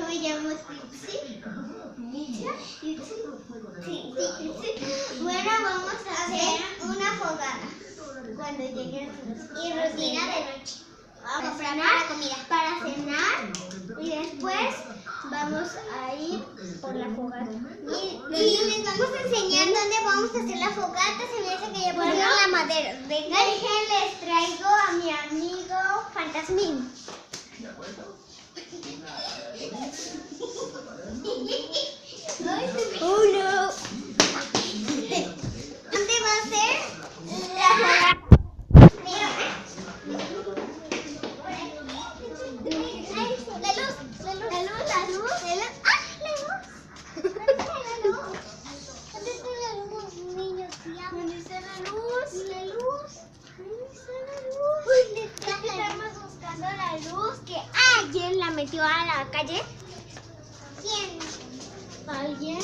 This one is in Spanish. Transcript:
me llamo Tipsy. Bueno, vamos a hacer una fogata cuando lleguen los y rutina de noche. Vamos a cenar, para cenar y después vamos a ir por la fogata. Y les vamos a enseñar dónde vamos a hacer la fogata. Se me hace que ya ponemos la madera. Vengan, les traigo a mi amigo Fantasmín. Oh no. ¿Dónde va a ser la fogata? Estamos buscando la luz que alguien la metió a la calle. ¿Quién? ¿Alguien?